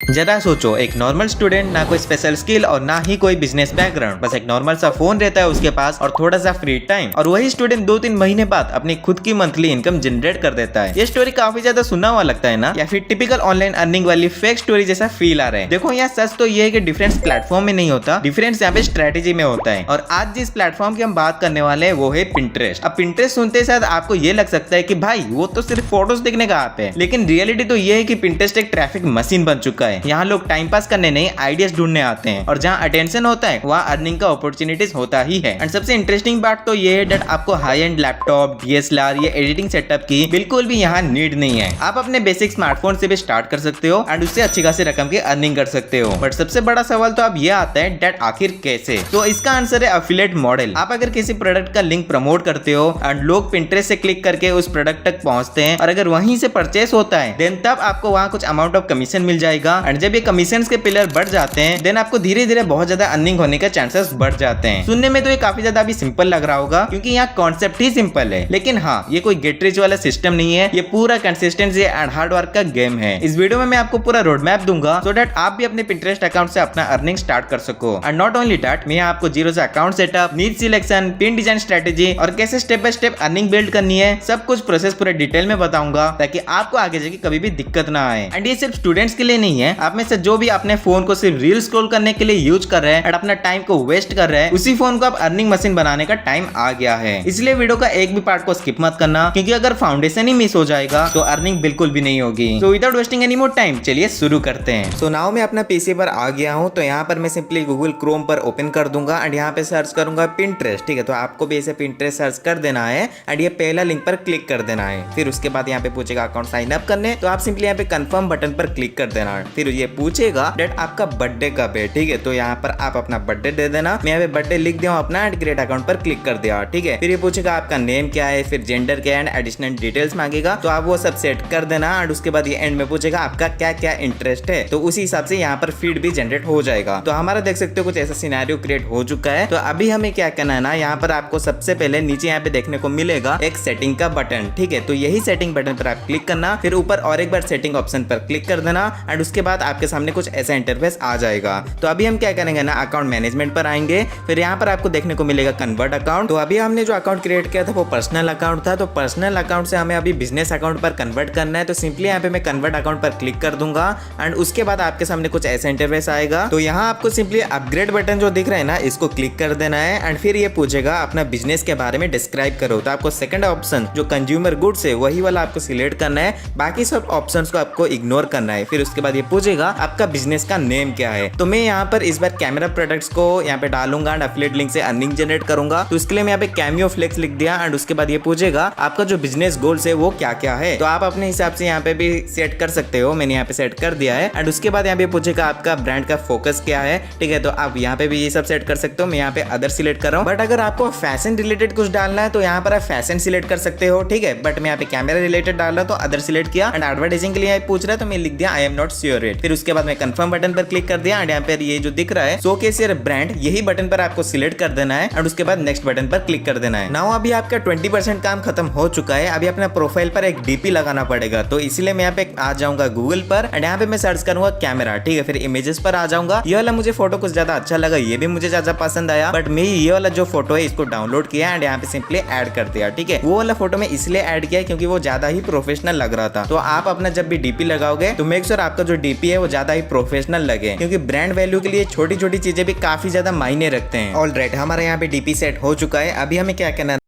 जरा सोचो, एक नॉर्मल स्टूडेंट, ना कोई स्पेशल स्किल और ना ही कोई बिजनेस बैकग्राउंड, बस एक नॉर्मल सा फोन रहता है उसके पास और थोड़ा सा फ्री टाइम, और वही स्टूडेंट 2-3 महीने बाद अपनी खुद की मंथली इनकम जनरेट कर देता है। ये स्टोरी काफी ज्यादा सुना हुआ लगता है ना, या फिर टिपिकल ऑनलाइन अर्निंग वाली फेक स्टोरी जैसा फील आ रहा है। देखो यहाँ सच तो ये है कि डिफरेंस प्लेटफॉर्म में नहीं होता, डिफरेंस यहाँ पे स्ट्रेटेजी में होता है। और आज जिस प्लेटफॉर्म की हम बात करने वाले हैं वो है पिंटरेस्ट। अब पिंटरेस्ट सुनते साथ आपको ये लग सकता है कि भाई वो तो सिर्फ फोटोज देखने का ऐप है, लेकिन रियलिटी तो ये है कि पिंटरेस्ट एक ट्रैफिक मशीन बन चुका है। यहाँ लोग टाइम पास करने नहीं, आइडियाज ढूंढने आते हैं, और जहाँ अटेंशन होता है वहाँ अर्निंग का अपॉर्चुनिटीज होता ही है। एंड सबसे इंटरेस्टिंग बात तो ये है दैट आपको हाई एंड लैपटॉप, डीएसएलआर या एडिटिंग सेटअप की बिल्कुल भी यहाँ नीड नहीं है। आप अपने बेसिक स्मार्टफोन से भी स्टार्ट कर सकते हो एंड उससे अच्छी खासी रकम की अर्निंग कर सकते हो। बट सबसे बड़ा सवाल तो अब ये आता है दैट आखिर कैसे? तो इसका आंसर है एफिलिएट मॉडल। आप अगर किसी प्रोडक्ट का लिंक प्रमोट करते हो एंड लोग पिंटरेस्ट से क्लिक करके उस प्रोडक्ट तक पहुंचते हैं, और अगर वहीं से परचेस होता है देन तब आपको वहाँ कुछ अमाउंट ऑफ कमीशन मिल जाएगा। एंड जब ये कमीशन के पिलर बढ़ जाते हैं देन आपको धीरे धीरे बहुत ज्यादा अर्निंग होने के चांसेस बढ़ जाते हैं। सुनने में तो ये काफी ज्यादा अभी सिंपल लग रहा होगा क्योंकि यहाँ कॉन्सेप्ट ही सिंपल है, लेकिन हाँ ये कोई गेट रिच वाला सिस्टम नहीं है, ये पूरा कंसिस्टेंसी एंड हार्ड वर्क का गेम है। इस वीडियो में मैं आपको पूरा रोड मैप दूंगा सो दैट आप भी अपने पिंटरेस्ट अकाउंट से अपना अर्निंग स्टार्ट कर सको। एंड नॉट ओनली दैट, मैं आपको जीरो से account setup, need selection, pin design strategy और कैसे step by step earning build करनी है, सब कुछ प्रोसेस पूरे डिटेल में बताऊंगा ताकि आपको आगे जाके कभी भी दिक्कत ना आए। एंड ये सिर्फ स्टूडेंट्स के लिए नहीं है, आप में से जो भी अपने फोन को सिर्फ रील स्क्रॉल करने के लिए यूज कर रहे हैं और अपना टाइम को वेस्ट कर रहे हैं, उसी फोन को अब अर्निंग मशीन बनाने का टाइम आ गया है। इसलिए वीडियो का एक भी पार्ट को स्किप मत करना, क्योंकि अगर फाउंडेशन ही मिस हो जाएगा तो अर्निंग बिल्कुल भी नहीं होगी। So without wasting any more time चलिए शुरू करते हैं। सो नाउ मैं अपना पीसी पर आ गया हूँ, तो यहाँ पर मैं सिंपली गूगल क्रोम पर ओपन कर दूंगा एंड यहाँ पे सर्च करूंगा पिंटरेस्ट। ठीक है, तो आपको भी ऐसे पिंटरेस्ट सर्च कर देना है एंड ये पहला लिंक पर क्लिक कर देना है। फिर उसके बाद यहाँ पे पूछेगा अकाउंट साइन अप करने, तो आप सिंपली यहाँ पे कंफर्म बटन पर क्लिक कर देना है। फिर ये पूछेगा डेट आपका बर्थडे कब है। ठीक है, तो यहाँ पर आप अपना बर्थडे दे देना। मैं यहाँ पे बर्थडे लिख दिया हूँ अपना एंड क्रिएट अकाउंट पर क्लिक कर दिया। ठीक है, फिर ये पूछेगा आपका नेम क्या है, फिर जेंडर क्या है एंड एडिशनल डिटेल्स मांगेगा, तो आप वो सब सेट कर देना। एंड उसके बाद ये एंड में पूछेगा आपका क्या क्या इंटरेस्ट है, तो उसी हिसाब से यहाँ पर फीड भी जनरेट हो जाएगा। तो हमारा देख सकते हो कुछ ऐसा सिनेरियो क्रिएट हो चुका है। तो अभी हमें क्या करना है ना, यहाँ पर आपको सबसे पहले नीचे यहाँ पे देखने को मिलेगा एक सेटिंग का बटन। ठीक है, तो यही सेटिंग बटन पर आप क्लिक करना, फिर ऊपर और एक बार सेटिंग ऑप्शन पर क्लिक कर देना एंड उसके बाद आपके सामने कुछ ऐसा इंटरफेस आ जाएगा। तो अभी हम क्या करेंगे ना, अकाउंट मैनेजमेंट पर आएंगे, फिर यहाँ पर आपको देखने को मिलेगा कन्वर्ट अकाउंट। तो अभी हमने जो अकाउंट क्रिएट किया था वो पर्सनल अकाउंट था, तो पर्सनल अकाउंट से हमें अभी बिजनेस अकाउंट पर कन्वर्ट करना है। तो सिंपली यहाँ पे मैं कन्वर्ट अकाउंट पर क्लिक कर दूंगा एंड उसके बाद आपके सामने कुछ ऐसा इंटरफेस आएगा। तो यहाँ आपको सिंपली अपग्रेड बटन जो दिख रहा है ना, इसको क्लिक कर देना है एंड फिर ये पूछेगा अपना बिजनेस के बारे में डिस्क्राइब करो। तो आपको सेकंड ऑप्शन जो कंज्यूमर गुड्स है वही वाला आपको सिलेक्ट करना है, बाकी सब ऑप्शंस को आपको इग्नोर करना है। फिर उसके बाद ये पूछेगा आपका बिजनेस का नेम क्या है। तो मैं यहाँ पर इस बार कैमरा प्रोडक्ट्स को यहाँ पे डालूंगा एंड एफिलिएट लिंक से अर्निंग जनरेट करूंगा। तो इसके लिए मैं यहाँ पे कैमियो फ्लेक्स लिख दिया एंड उसके बाद ये पूछेगा आपका जो बिजनेस गोल्स है वो क्या क्या है। तो आप अपने हिसाब से यहाँ पे भी सेट कर सकते हो, मैंने यहाँ पे सेट कर दिया है। एंड उसके बाद यहाँ पे पूछेगा आपका ब्रांड का फोकस क्या है। ठीक है, तो आप यहाँ पे भी ये सब सेट कर सकते हो। मैं यहाँ पे अदर सिलेक्ट कर रहा हूँ, बट अगर आपको फैशन रिलेटेड कुछ डालना है तो यहाँ पर आप फैशन सिलेक्ट कर सकते हो। ठीक है, बट मैं यहाँ पे कैमरा रिलेटेड डाल रहा हूँ तो अदर सिलेक्ट किया एंड एडवर्टाइजिंग के लिए पूछ रहा है तो मैं लिख दिया I am not sure it. फिर उसके बाद मैं कंफर्म बटन पर क्लिक कर दिया एंड यहाँ पे ये जो दिख रहा है शोकेस योर ब्रांड, यही बटन पर आपको सिलेक्ट कर देना है एंड उसके बाद नेक्स्ट बटन पर क्लिक कर देना है। नाउ अभी आपका 20% काम खत्म हो चुका है। अभी अपना प्रोफाइल पर एक डीपी लगाना पड़ेगा, तो इसलिए मैं यहाँ पे आ जाऊंगा गूगल पर एंड यहाँ पे मैं सर्च करूंगा कैमरा। ठीक है, फिर इमेजेस पर आ जाऊंगा। ये वाला मुझे फोटो कुछ ज्यादा अच्छा लगा, ये भी मुझे ज्यादा पसंद आया, बट मैं ये वाला जो फोटो है इसको डाउनलोड किया एंड यहाँ पे सिंपली ऐड कर दिया। ठीक है, वो वाला फोटो मैं इसलिए ऐड किया क्योंकि वो ज्यादा ही प्रोफेशनल लग रहा था। तो आप अपना जब भी डीपी लगाओगे तो मेक श्योर आपका जो डीपी है वो ज्यादा ही प्रोफेशनल लगे, क्योंकि ब्रांड वैल्यू के लिए छोटी छोटी चीजें भी काफी ज्यादा मायने रखते हैं। ऑलराइट, हमारा यहाँ पे डीपी सेट हो चुका है। अभी हमें क्या करना है